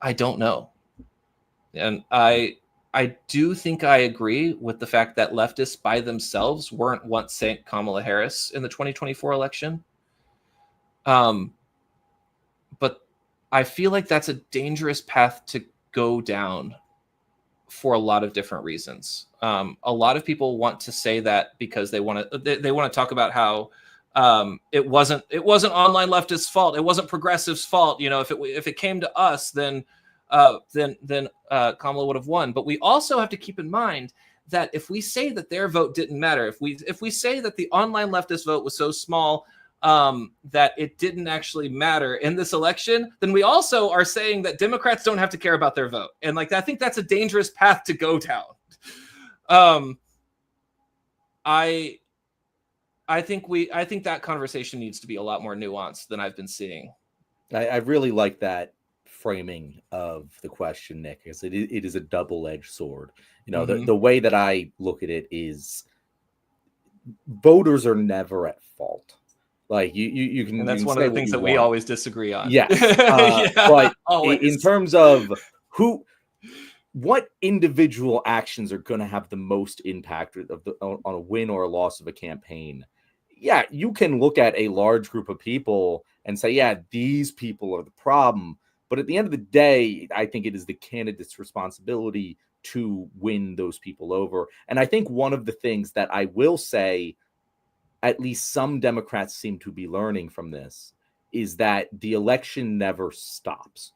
I don't know. And I do think I agree with the fact that leftists by themselves weren't once saying Kamala Harris in the 2024 election. But I feel like that's a dangerous path to go down for a lot of different reasons. A lot of people want to say that because they want to talk about how it wasn't online leftists' fault, it wasn't progressives' fault. If it came to us, then Kamala would have won. But we also have to keep in mind that if we say that their vote didn't matter, if we say that the online leftist vote was so small that it didn't actually matter in this election, then we also are saying that Democrats don't have to care about their vote. And I think that's a dangerous path to go down. I think that conversation needs to be a lot more nuanced than I've been seeing. I really like that framing of the question, Nick, because it is a double-edged sword. Mm-hmm. the way that I look at it is voters are never at fault. Like you can, and that's one of the things that we always disagree on. Yes, but in terms of what individual actions are going to have the most impact on a win or a loss of a campaign, yeah, you can look at a large group of people and say, yeah, these people are the problem. But at the end of the day, I think it is the candidate's responsibility to win those people over. And I think one of the things that I will say, at least some Democrats seem to be learning from this, is that the election never stops.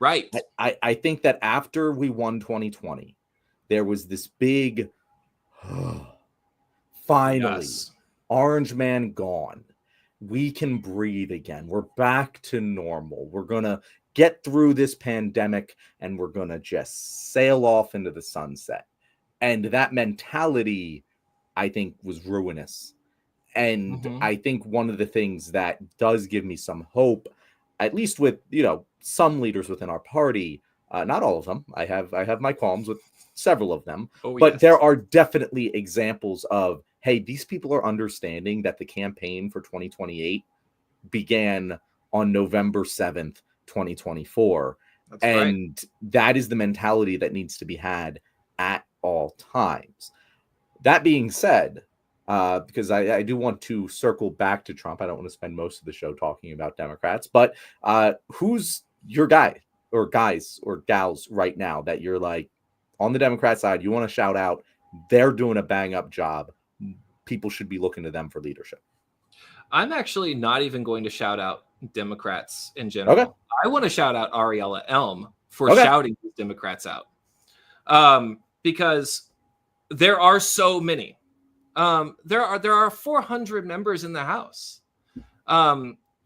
Right. I think that after we won 2020, there was this big, finally, yes, Orange Man gone. We can breathe again. We're back to normal. We're going to get through this pandemic and we're going to just sail off into the sunset. And that mentality, I think, was ruinous. And mm-hmm. I think one of the things that does give me some hope, at least with, some leaders within our party, not all of them. I have my qualms with several of them, but yes, there are definitely examples of, hey, these people are understanding that the campaign for 2028 began on November 7th, 2024. That's right. And that is the mentality that needs to be had at all times. That being said, because I do want to circle back to Trump. I don't want to spend most of the show talking about Democrats, but who's your guy or guys or gals right now that you're like on the Democrat side, you want to shout out, they're doing a bang up job. People should be looking to them for leadership. I'm actually not even going to shout out Democrats in general. Okay. I want to shout out Ariella Elm for shouting these Democrats out. Because there are so many. There are 400 members in the House.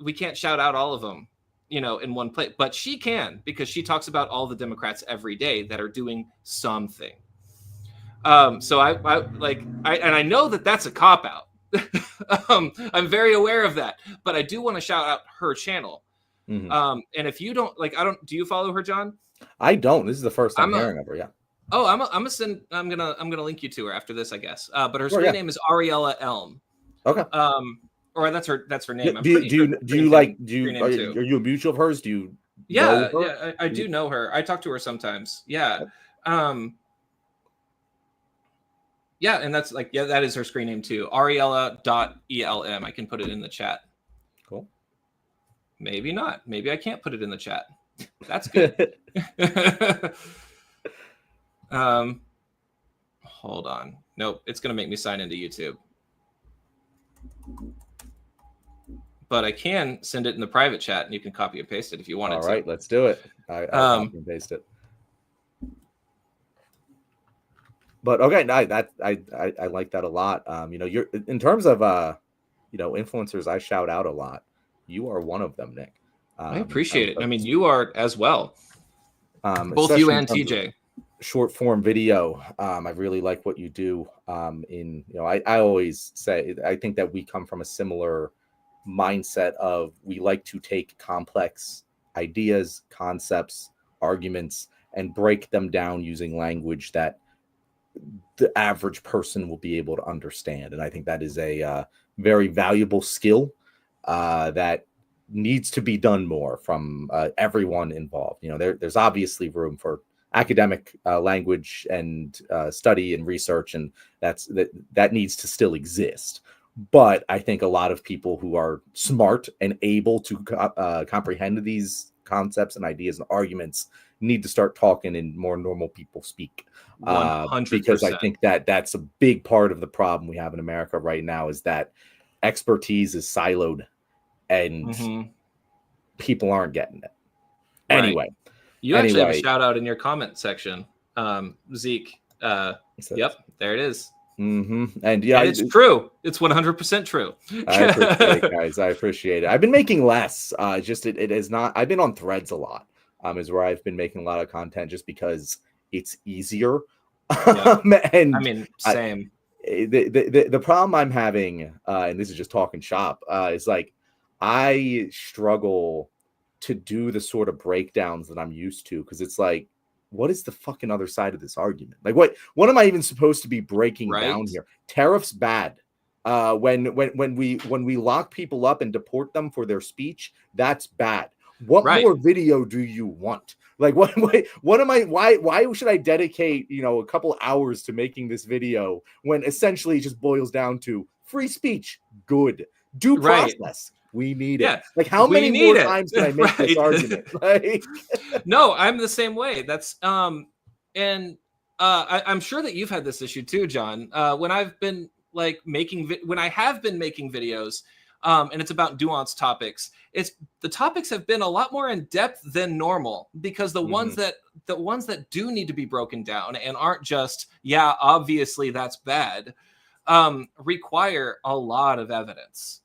We can't shout out all of them, in one place, but she can, because she talks about all the Democrats every day that are doing something. So I know that that's a cop out. I'm very aware of that, but I do want to shout out her channel. Mm-hmm. And if you don't do you follow her, John? I don't. This is the first time hearing of her. Yeah. Oh, I'm gonna link you to her after this, I guess. But her screen name is Ariella Elm. Okay. Or that's her name. Are you a mutual of hers? Do you? Yeah, I do know her. I talk to her sometimes. Yeah. Yeah, and that's that is her screen name too. Ariella.elm. I can put it in the chat. Cool. Maybe not. Maybe I can't put it in the chat. That's good. Hold on. Nope, it's gonna make me sign into YouTube. But I can send it in the private chat, and you can copy and paste it if you wanted to. All right, let's do it. I'll copy and paste it. But okay, no, I like that a lot. You're in terms of influencers I shout out a lot. You are one of them, Nick. I appreciate it. I mean, you are as well. Both you and TJ. Short form video. I really like what you do. I always say I think that we come from a similar mindset of we like to take complex ideas, concepts, arguments, and break them down using language that the average person will be able to understand. And I think that is a very valuable skill that needs to be done more from everyone involved. There's obviously room for academic language and study and research, and that needs to still exist. But I think a lot of people who are smart and able to comprehend these concepts and ideas and arguments need to start talking in more normal people speak. 100%. Because I think that's a big part of the problem we have in America right now, is that expertise is siloed and people aren't getting it. Right. Anyway. You actually have a shout out in your comment section. Zeke. Yep, there it is. Mm-hmm. And it's true. It's 100% true. I appreciate it, guys. I appreciate it. I've been making less. It is not. I've been on Threads a lot. Is where I've been making a lot of content just because it's easier. Yeah. And I mean, same. The problem I'm having, and this is just talking shop, is like I struggle to do the sort of breakdowns that I'm used to, because it's like, what is the fucking other side of this argument? Like, what am I even supposed to be breaking down here? Tariffs bad. When we lock people up and deport them for their speech, that's bad. What more video do you want? Like, what am I? Why should I dedicate a couple hours to making this video when essentially it just boils down to free speech? Good. Due process. We need it. Like, how many more times can I make this argument? Like, no, I'm the same way. That's I'm sure that you've had this issue too, John. When I've been when I have been making videos, and it's about nuanced topics, the topics have been a lot more in depth than normal, because the ones that do need to be broken down and aren't just obviously that's bad, require a lot of evidence.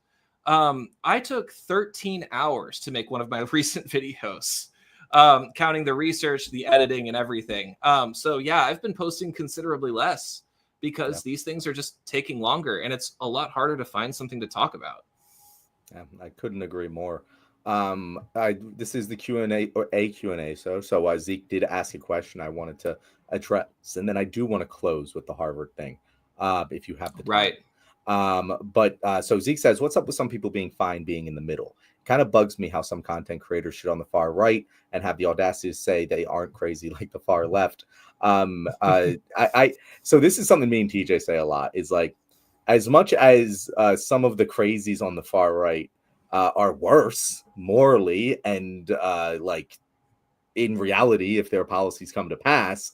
I took 13 hours to make one of my recent videos, counting the research, the editing, and everything. So I've been posting considerably less because these things are just taking longer, and it's a lot harder to find something to talk about. Yeah, I couldn't agree more. This is the Q&A or a Q&A. So Zeke did ask a question I wanted to address, and then I do want to close with the Harvard thing, if you have the time. Right. So Zeke says, what's up with some people being fine being in the middle? kind of bugs me how some content creators shit on the far right and have the audacity to say they aren't crazy like the far left. So this is something me and TJ say a lot, is like, as much as some of the crazies on the far right are worse morally and like in reality, if their policies come to pass,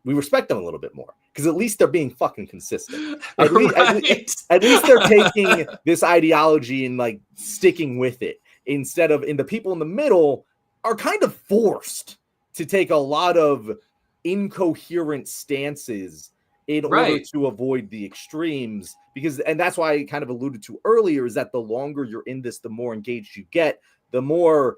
we respect them a little bit more, because at least they're being fucking consistent. At least they're taking this ideology and like sticking with it, instead of, in the people in the middle are kind of forced to take a lot of incoherent stances in order to avoid the extremes. Because, and that's why I kind of alluded to earlier, is that the longer you're in this, the more engaged you get, the more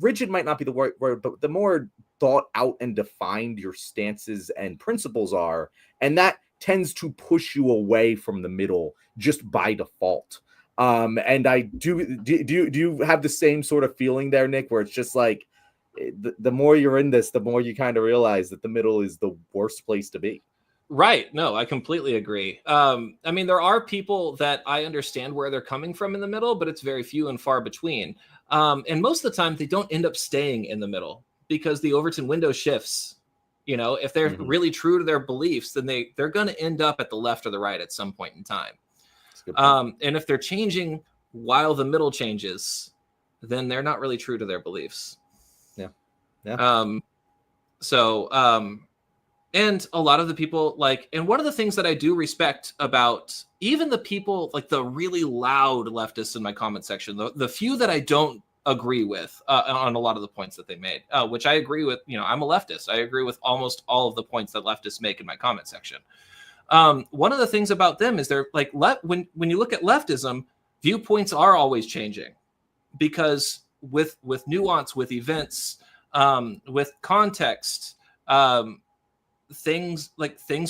rigid might not be the right word, but the more thought out and defined your stances and principles are, and that tends to push you away from the middle just by default. And I do you have the same sort of feeling there, Nick, where it's just like the more you're in this, the more you kind of realize that the middle is the worst place to be? Right. No, I completely agree. I mean, there are people that I understand where they're coming from in the middle, but it's very few and far between. And most of the time, they don't end up staying in the middle because the Overton window shifts. You know, if they're really true to their beliefs, then they're going to end up at the left or the right at some point in time. And if they're changing while the middle changes, then they're not really true to their beliefs. Yeah. And a lot of the people, like, and one of the things that I do respect about even the people, like the really loud leftists in my comment section, the few that I don't agree with on a lot of the points that they made, which I agree with. You know, I'm a leftist. I agree with almost all of the points that leftists make in my comment section. One of the things about them is they're like, when you look at leftism, viewpoints are always changing, because with nuance, with events, with context, things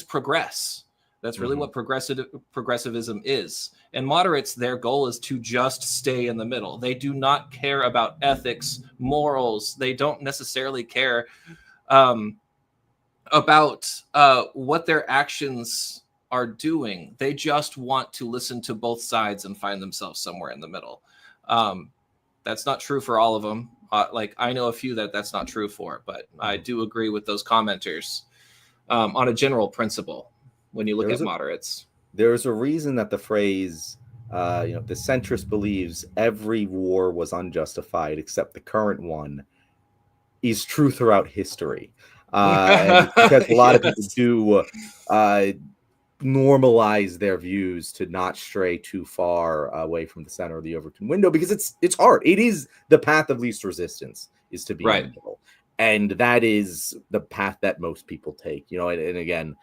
progress. That's really what progressivism is. And moderates, their goal is to just stay in the middle. They do not care about ethics, morals. They don't necessarily care about what their actions are doing. They just want to listen to both sides and find themselves somewhere in the middle. That's not true for all of them. Like, I know a few that's not true for, but I do agree with those commenters on a general principle when you look at moderates. There's a reason that the phrase, the centrist believes every war was unjustified except the current one, is true throughout history. Because a lot of people do normalize their views to not stray too far away from the center of the Overton window, because it's hard. It is the path of least resistance, is to be in the middle. And that is the path that most people take, you know, and again,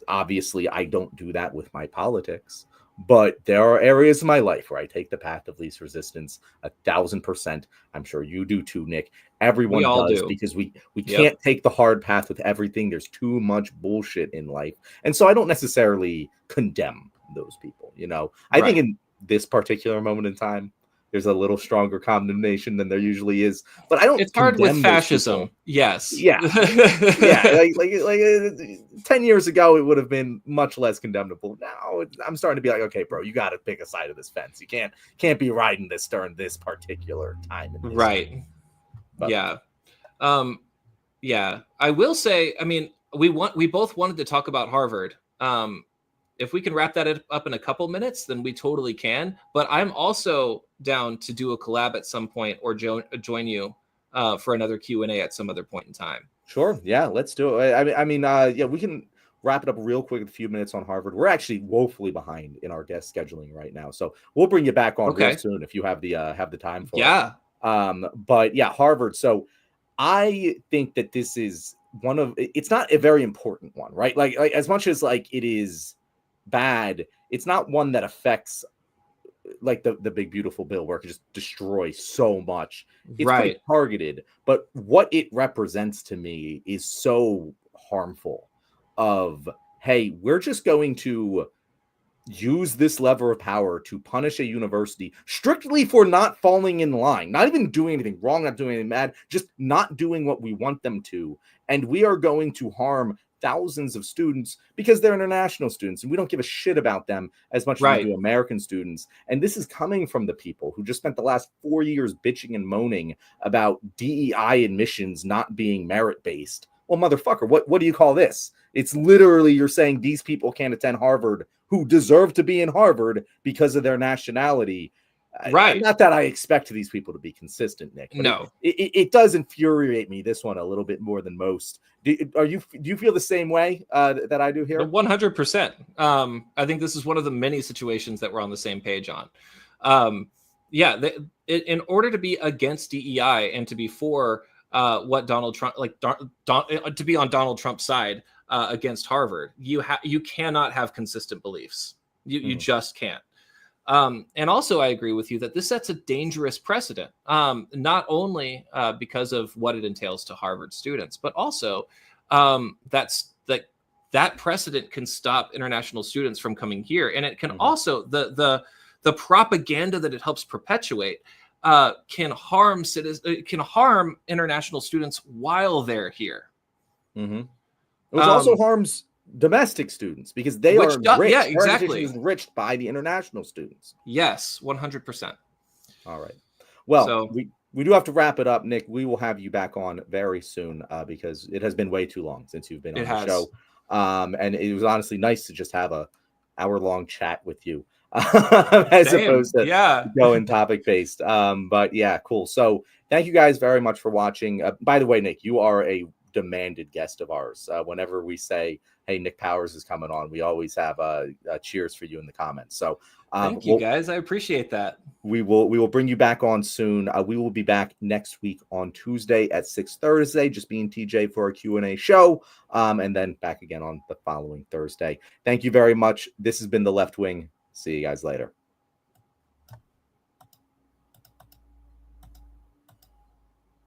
obviously I don't do that with my politics, but there are areas of my life where I take the path of least resistance 1,000%. I'm sure you do too, Nick. Everyone does, because we can't take the hard path with everything. There's too much bullshit in life. And so I don't necessarily condemn those people, you know. I think in this particular moment in time, there's a little stronger condemnation than there usually is, but I don't. It's hard with fascism. Yes. Yeah. Like 10 years ago, it would have been much less condemnable. Now I'm starting to be like, okay, bro, you got to pick a side of this fence. You can't be riding this during this particular time. Right. But. Yeah. Yeah. I will say, I mean, we both wanted to talk about Harvard. If we can wrap that up in a couple minutes, then we totally can. But I'm also down to do a collab at some point, or join you for another Q&A at some other point in time. Sure. Yeah, let's do it. I mean, we can wrap it up real quick in a few minutes on Harvard. We're actually woefully behind in our guest scheduling right now, so we'll bring you back on real soon if you have the time for it. But yeah, Harvard. So I think that this is it's not a very important one, right? Like as much as like it is bad, it's not one that affects like the big beautiful bill where it could just destroy so much. It's pretty targeted, but what it represents to me is so harmful. Of, hey, we're just going to use this lever of power to punish a university strictly for not falling in line, not even doing anything wrong, not doing anything bad, just not doing what we want them to. And we are going to harm thousands of students because they're international students, and we don't give a shit about them as much as we do American students. And this is coming from the people who just spent the last 4 years bitching and moaning about DEI admissions not being merit-based. Well, motherfucker, what do you call this? It's literally you're saying these people can't attend Harvard who deserve to be in Harvard because of their nationality. Right. Not that I expect these people to be consistent, Nick. No. It does infuriate me, this one, a little bit more than most. Do you feel the same way that I do here? 100%. I think this is one of the many situations that we're on the same page on. In order to be against DEI and to be for what Donald Trump, to be on Donald Trump's side against Harvard, you cannot have consistent beliefs. You just can't. And also, I agree with you that this sets a dangerous precedent, not only because of what it entails to Harvard students, but also that precedent can stop international students from coming here, and it can also the propaganda that it helps perpetuate can harm international students while they're here. It also harms domestic students because they are enriched. Yeah, exactly. Enriched by the international students. Yes, 100%. All right. Well, we do have to wrap it up, Nick. We will have you back on very soon because it has been way too long since you've been on the show. And it was honestly nice to just have a hour-long chat with you as opposed to going topic-based. But yeah, cool. So thank you guys very much for watching. By the way, Nick, you are a demanded guest of ours. Whenever we say, hey, Nick Powers is coming on, we always have cheers for you in the comments. So thank you guys. I appreciate that. We will bring you back on soon. We will be back next week on Tuesday at 6 Thursday, just being TJ for a Q&A show. And then back again on the following Thursday. Thank you very much. This has been The Left Wing. See you guys later.